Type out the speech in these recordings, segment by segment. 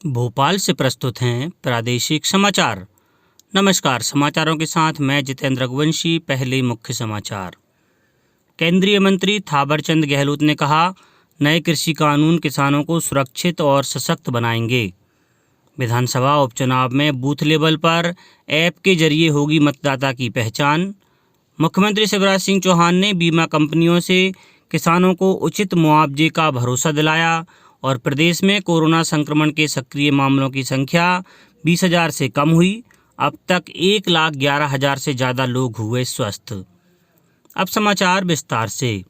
भोपाल से प्रस्तुत हैं प्रादेशिक समाचार। नमस्कार, समाचारों के साथ मैं जितेंद्र रघुवंशी। पहले मुख्य समाचार। केंद्रीय मंत्री थावरचंद गहलोत ने कहा, नए कृषि कानून किसानों को सुरक्षित और सशक्त बनाएंगे। विधानसभा उपचुनाव में बूथ लेवल पर ऐप के जरिए होगी मतदाता की पहचान। मुख्यमंत्री शिवराज सिंह चौहान ने बीमा कंपनियों से किसानों को उचित मुआवजे का भरोसा दिलाया और प्रदेश में कोरोना संक्रमण के सक्रिय मामलों की संख्या 20,000 से कम हुई। अब तक 1,11,000 से ज़्यादा लोग हुए स्वस्थ। अब समाचार विस्तार से।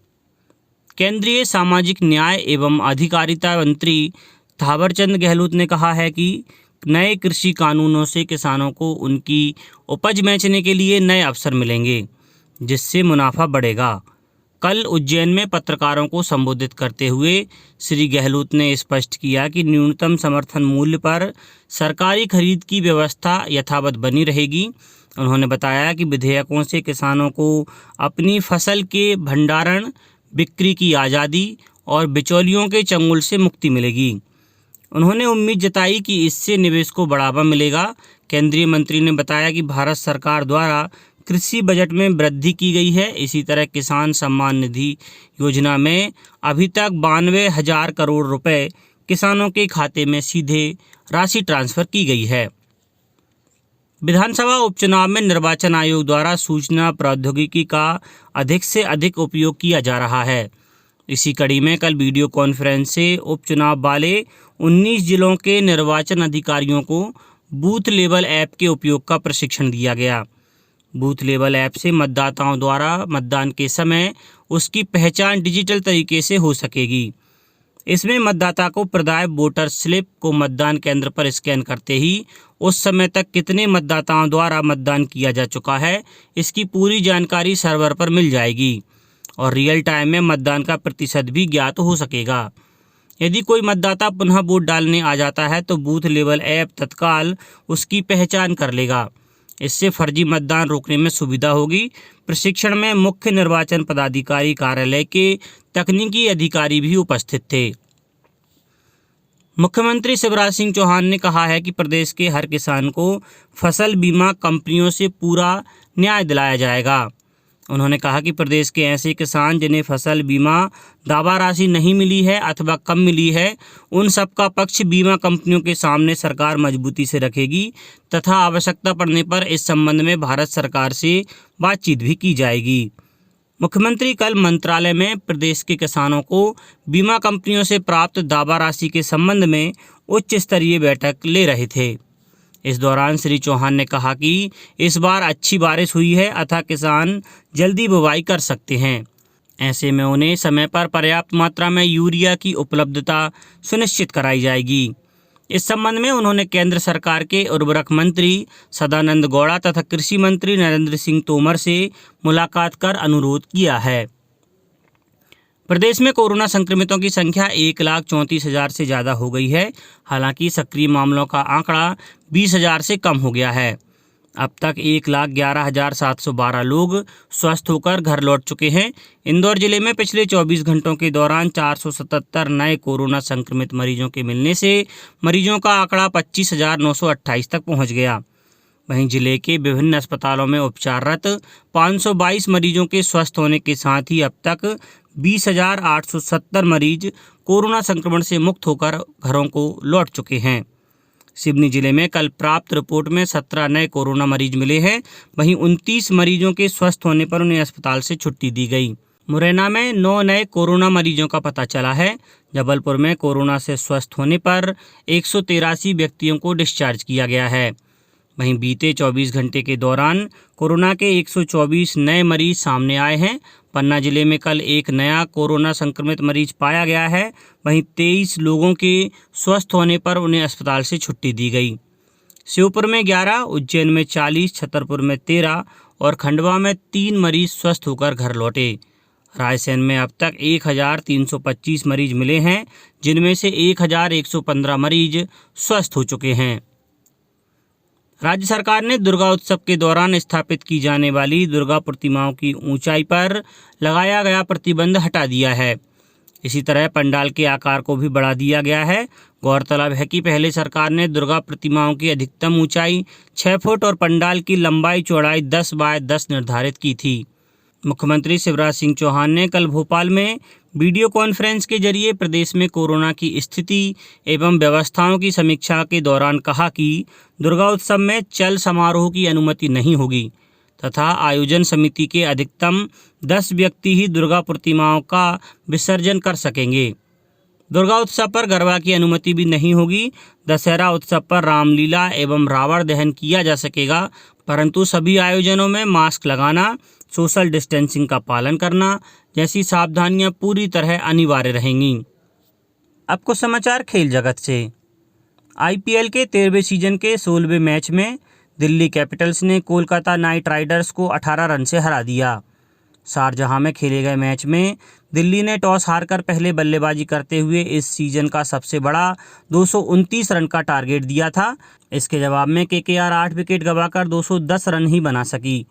केंद्रीय सामाजिक न्याय एवं अधिकारिता मंत्री थावरचंद गहलोत ने कहा है कि नए कृषि कानूनों से किसानों को उनकी उपज बेचने के लिए नए अवसर मिलेंगे, जिससे मुनाफा बढ़ेगा। कल उज्जैन में पत्रकारों को संबोधित करते हुए श्री गहलोत ने स्पष्ट किया कि न्यूनतम समर्थन मूल्य पर सरकारी खरीद की व्यवस्था यथावत बनी रहेगी। उन्होंने बताया कि विधेयकों से किसानों को अपनी फसल के भंडारण, बिक्री की आज़ादी और बिचौलियों के चंगुल से मुक्ति मिलेगी। उन्होंने उम्मीद जताई कि इससे निवेश को बढ़ावा मिलेगा। केंद्रीय मंत्री ने बताया कि भारत सरकार द्वारा कृषि बजट में वृद्धि की गई है। इसी तरह किसान सम्मान निधि योजना में अभी तक 92,000 करोड़ रुपए किसानों के खाते में सीधे राशि ट्रांसफर की गई है। विधानसभा उपचुनाव में निर्वाचन आयोग द्वारा सूचना प्रौद्योगिकी का अधिक से अधिक उपयोग किया जा रहा है। इसी कड़ी में कल वीडियो कॉन्फ्रेंस से उपचुनाव वाले 19 जिलों के निर्वाचन अधिकारियों को बूथ लेवल ऐप के उपयोग का प्रशिक्षण दिया गया। बूथ लेवल ऐप से मतदाताओं द्वारा मतदान के समय उसकी पहचान डिजिटल तरीके से हो सकेगी। इसमें मतदाता को प्रदाय वोटर स्लिप को मतदान केंद्र पर स्कैन करते ही उस समय तक कितने मतदाताओं द्वारा मतदान किया जा चुका है, इसकी पूरी जानकारी सर्वर पर मिल जाएगी और रियल टाइम में मतदान का प्रतिशत भी ज्ञात हो सकेगा। यदि कोई मतदाता पुनः वोट डालने आ जाता है तो बूथ लेवल ऐप तत्काल उसकी पहचान कर लेगा। इससे फर्जी मतदान रोकने में सुविधा होगी। प्रशिक्षण में मुख्य निर्वाचन पदाधिकारी कार्यालय के तकनीकी अधिकारी भी उपस्थित थे। मुख्यमंत्री शिवराज सिंह चौहान ने कहा है कि प्रदेश के हर किसान को फसल बीमा कंपनियों से पूरा न्याय दिलाया जाएगा। उन्होंने कहा कि प्रदेश के ऐसे किसान जिन्हें फसल बीमा दावा राशि नहीं मिली है अथवा कम मिली है, उन सबका पक्ष बीमा कंपनियों के सामने सरकार मजबूती से रखेगी तथा आवश्यकता पड़ने पर इस संबंध में भारत सरकार से बातचीत भी की जाएगी। मुख्यमंत्री कल मंत्रालय में प्रदेश के किसानों को बीमा कंपनियों से प्राप्त दावा राशि के संबंध में उच्च स्तरीय बैठक ले रहे थे। इस दौरान श्री चौहान ने कहा कि इस बार अच्छी बारिश हुई है अतः किसान जल्दी बुवाई कर सकते हैं। ऐसे में उन्हें समय पर पर्याप्त मात्रा में यूरिया की उपलब्धता सुनिश्चित कराई जाएगी। इस संबंध में उन्होंने केंद्र सरकार के उर्वरक मंत्री सदानंद गौड़ा तथा कृषि मंत्री नरेंद्र सिंह तोमर से मुलाकात कर अनुरोध किया है। प्रदेश में कोरोना संक्रमितों की संख्या 1,34,000 से ज़्यादा हो गई है। हालांकि सक्रिय मामलों का आंकड़ा 20,000 से कम हो गया है। अब तक 1,11,712 लोग स्वस्थ होकर घर लौट चुके हैं। इंदौर जिले में पिछले 24 घंटों के दौरान 477 नए कोरोना संक्रमित मरीजों के मिलने से मरीजों का आंकड़ा 25,928 तक पहुंच गया। वहीं जिले के विभिन्न अस्पतालों में उपचाररत 522 मरीजों के स्वस्थ होने के साथ ही अब तक 20,870 मरीज कोरोना संक्रमण से मुक्त होकर घरों को लौट चुके हैं। सिवनी जिले में कल प्राप्त रिपोर्ट में 17 नए कोरोना मरीज मिले हैं। वहीं 29 मरीजों के स्वस्थ होने पर उन्हें अस्पताल से छुट्टी दी गई। मुरैना में 9 नए कोरोना मरीजों का पता चला है। जबलपुर में कोरोना से स्वस्थ होने पर 183 व्यक्तियों को डिस्चार्ज किया गया है। वहीं बीते 24 घंटे के दौरान कोरोना के 124 नए मरीज सामने आए हैं। पन्ना जिले में कल एक नया कोरोना संक्रमित मरीज पाया गया है। वहीं 23 लोगों के स्वस्थ होने पर उन्हें अस्पताल से छुट्टी दी गई। श्योपुर में 11, उज्जैन में 40, छतरपुर में 13 और खंडवा में 3 मरीज स्वस्थ होकर घर लौटे। रायसेन में अब तक 1,325 मरीज मिले हैं, जिनमें से 1,115 मरीज स्वस्थ हो चुके हैं। राज्य सरकार ने दुर्गा उत्सव के दौरान स्थापित की जाने वाली दुर्गा प्रतिमाओं की ऊंचाई पर लगाया गया प्रतिबंध हटा दिया है। इसी तरह पंडाल के आकार को भी बढ़ा दिया गया है। गौरतलब है कि पहले सरकार ने दुर्गा प्रतिमाओं की अधिकतम ऊंचाई 6 फुट और पंडाल की लंबाई चौड़ाई 10 बाय 10 निर्धारित की थी। मुख्यमंत्री शिवराज सिंह चौहान ने कल भोपाल में वीडियो कॉन्फ्रेंस के जरिए प्रदेश में कोरोना की स्थिति एवं व्यवस्थाओं की समीक्षा के दौरान कहा कि दुर्गा उत्सव में चल समारोह की अनुमति नहीं होगी तथा आयोजन समिति के अधिकतम 10 व्यक्ति ही दुर्गा प्रतिमाओं का विसर्जन कर सकेंगे। दुर्गा उत्सव पर गरबा की अनुमति भी नहीं होगी। दशहरा उत्सव पर रामलीला एवं रावण दहन किया जा सकेगा, परंतु सभी आयोजनों में मास्क लगाना, सोशल डिस्टेंसिंग का पालन करना जैसी सावधानियां पूरी तरह अनिवार्य रहेंगी। अब कुछ समाचार खेल जगत से। IPL के 13वें सीजन के 16वें मैच में दिल्ली कैपिटल्स ने कोलकाता नाइट राइडर्स को 18 रन से हरा दिया। शारजाह में खेले गए मैच में दिल्ली ने टॉस हारकर पहले बल्लेबाजी करते हुए इस सीजन का सबसे बड़ा 229 रन का टारगेट दिया था। इसके जवाब में KKR 8 विकेट गंवाकर 210 रन ही बना सकी।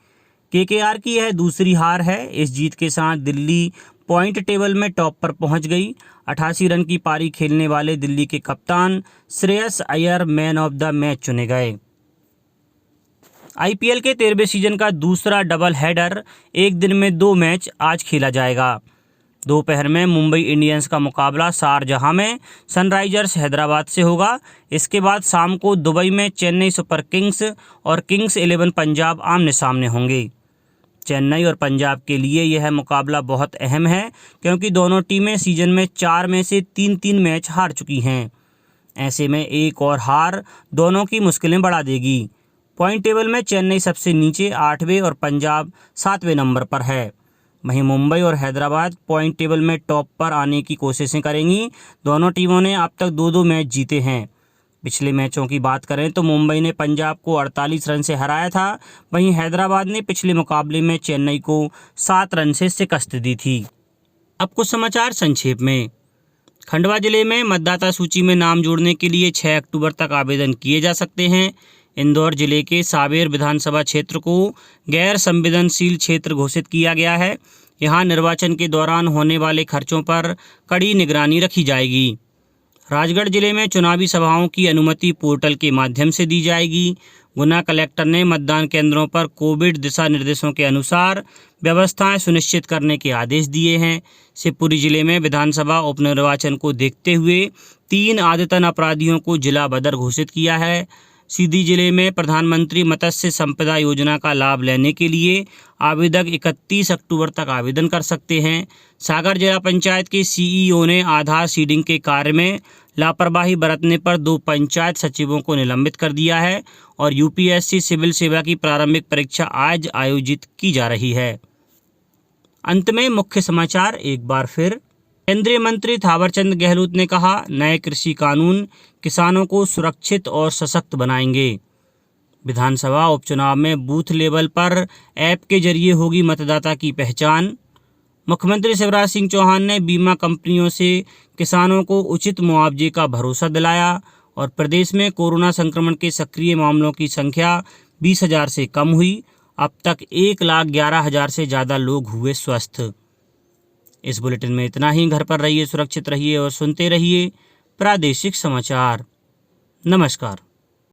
KKR की यह दूसरी हार है। इस जीत के साथ दिल्ली पॉइंट टेबल में टॉप पर पहुंच गई। 88 रन की पारी खेलने वाले दिल्ली के कप्तान Shreyas Iyer man of the match चुने गए। IPL के 13वें सीजन का दूसरा डबल हेडर एक दिन में 2 मैच आज खेला जाएगा। दोपहर में मुंबई इंडियंस का मुकाबला शारजाह में सनराइजर्स हैदराबाद से होगा। इसके बाद शाम को दुबई में चेन्नई सुपर किंग्स और किंग्स 11 पंजाब आमने सामने होंगे। चेन्नई और पंजाब के लिए यह मुकाबला बहुत अहम है क्योंकि दोनों टीमें सीजन में 4 में से 3 मैच हार चुकी हैं। ऐसे में एक और हार दोनों की मुश्किलें बढ़ा देगी। पॉइंट टेबल में चेन्नई सबसे नीचे 8वें और पंजाब 7वें नंबर पर है। वहीं मुंबई और हैदराबाद पॉइंट टेबल में टॉप पर आने की कोशिशें करेंगी। दोनों टीमों ने अब तक 2-2 मैच जीते हैं। पिछले मैचों की बात करें तो मुंबई ने पंजाब को 48 रन से हराया था। वहीं हैदराबाद ने पिछले मुकाबले में चेन्नई को 7 रन से शिकस्त दी थी। अब कुछ समाचार संक्षेप में। खंडवा जिले में मतदाता सूची में नाम जोड़ने के लिए 6 अक्टूबर तक आवेदन किए जा सकते हैं। इंदौर जिले के सावेर विधानसभा क्षेत्र को गैर संवेदनशील क्षेत्र घोषित किया गया है। यहां निर्वाचन के दौरान होने वाले खर्चों पर कड़ी निगरानी रखी जाएगी। राजगढ़ जिले में चुनावी सभाओं की अनुमति पोर्टल के माध्यम से दी जाएगी। गुना कलेक्टर ने मतदान केंद्रों पर कोविड दिशा निर्देशों के अनुसार व्यवस्थाएं सुनिश्चित करने के आदेश दिए हैं। शिवपुरी जिले में विधानसभा उपनिर्वाचन को देखते हुए 3 आदतन अपराधियों को जिला बदर घोषित किया है। सीधी जिले में प्रधानमंत्री मत्स्य संपदा योजना का लाभ लेने के लिए आवेदक 31 अक्टूबर तक आवेदन कर सकते हैं। सागर जिला पंचायत के CEO ने आधार सीडिंग के कार्य में लापरवाही बरतने पर 2 पंचायत सचिवों को निलंबित कर दिया है और UPSC सिविल सेवा की प्रारंभिक परीक्षा आज आयोजित की जा रही है। अंत में मुख्य समाचार एक बार फिर। केंद्रीय मंत्री थावरचंद गहलोत ने कहा, नए कृषि कानून किसानों को सुरक्षित और सशक्त बनाएंगे। विधानसभा उपचुनाव में बूथ लेवल पर ऐप के जरिए होगी मतदाता की पहचान। मुख्यमंत्री शिवराज सिंह चौहान ने बीमा कंपनियों से किसानों को उचित मुआवजे का भरोसा दिलाया और प्रदेश में कोरोना संक्रमण के सक्रिय मामलों की संख्या 20,000 से कम हुई। अब तक 1,11,000 से ज़्यादा लोग हुए स्वस्थ। इस बुलेटिन में इतना ही। घर पर रहिए, सुरक्षित रहिए और सुनते रहिए प्रादेशिक समाचार। नमस्कार।